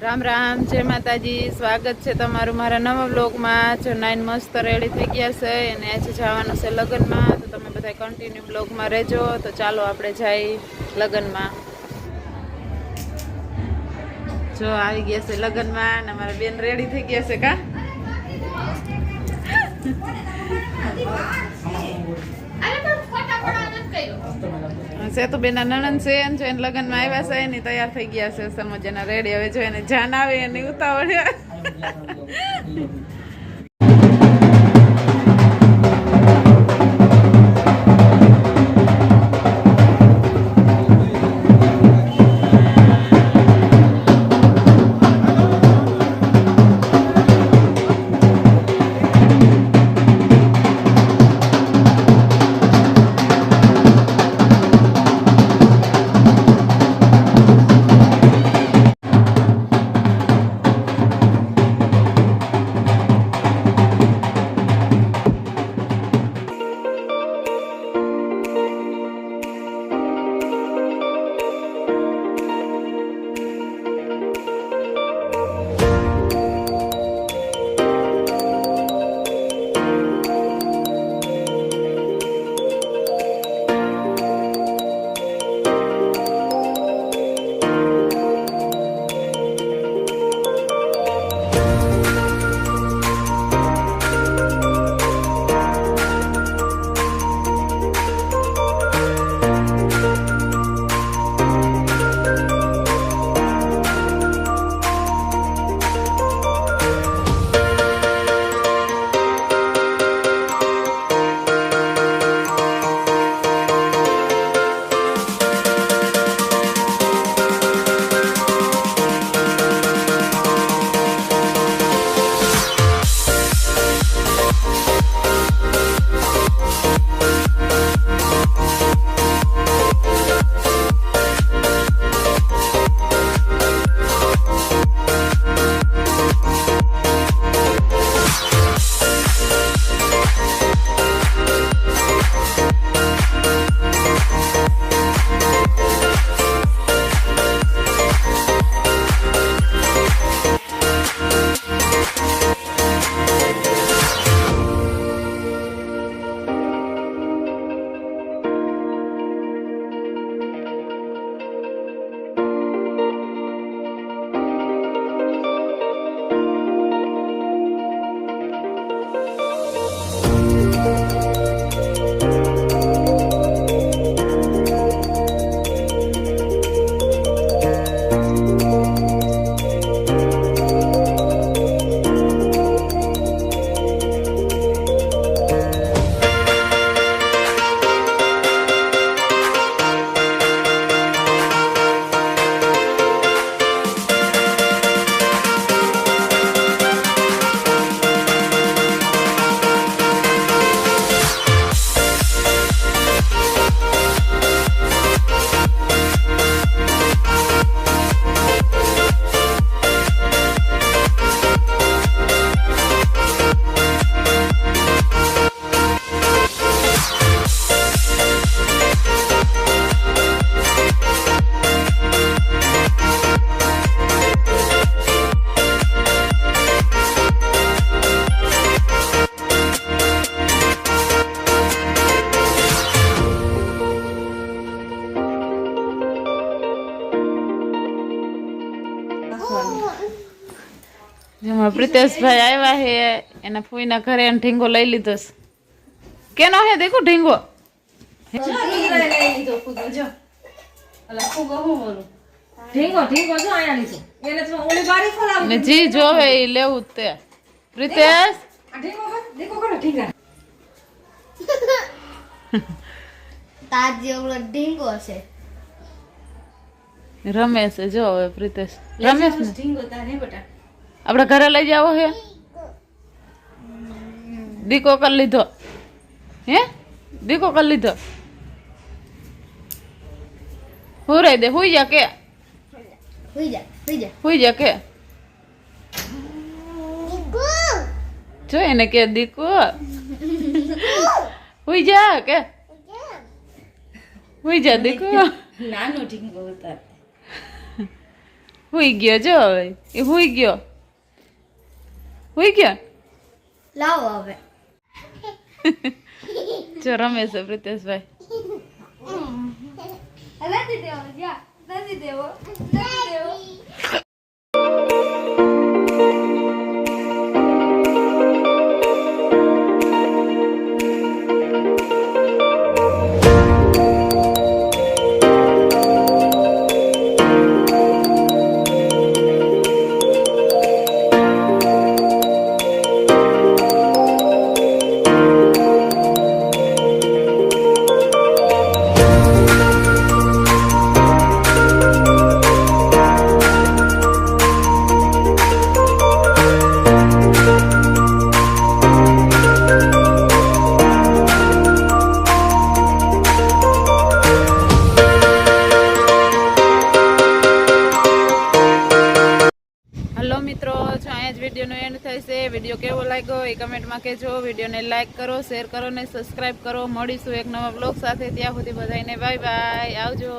રામ રામ, જય માતાજી. સ્વાગત છે તમારું મારા નવા બ્લોગમાં. જો નાઈન મસ્ત રેડી થઈ ગયા છે અને આજે જવાનું છે લગ્નમાં, તો તમે બધા કન્ટિન્યુ બ્લોગમાં રહેજો. તો ચાલો આપણે જઈએ લગ્નમાં. જો આવી ગયા છે લગ્નમાં અને અમારા બેન રેડી થઈ ગયા છે. કા સેતુ બેન ના નણંદ છે ને, જો એને લગ્નમાં આવ્યા છે એની તૈયાર થઈ ગયા છે સમજના રેડી. હવે જો એને જાન આવે એની ઉતાવળ. જેમાં પ્રિતેશભાઈ આવ્યા હે એના ફૂઈના ઘરે એને ઢીંગો લઈ લીધો છે. કેનો હે દેખો ઢીંગો. ને જી જોવે એ લેવું જ તે. પ્રિતેશ રમે છે. જો હવે પ્રિતેશ રમે છે ને. આપણે ઘરે લઈ જાવ હે. દીકો કરી લીધો હે. દીકો કરી લીધો. હુરાઈ દે. હુઈ જા કે હુઈ જા કે જો એને કે દીકો હુઈ જા કે હુઈ જા દીકો. નાનો ઢીંગો ઉતાર હુઈ ગયો જો હવે એ હુઈ ગયો લાવો હવે જો રમે છે પ્રિતેશભાઈ નથી દેવો જા નથી દેવો હલો મિત્રો, જો અહીંયા જ વિડીયોનો એન્ડ થાય છે. વિડીયો કેવો લાગ્યો એ કમેન્ટમાં કહેજો. વિડીયોને લાઇક કરો, શેર કરો ને સબસ્ક્રાઈબ કરો. મળીશું એક નવા બ્લોગ સાથે. ત્યાં સુધી બધાને બાય બાય, આવજો.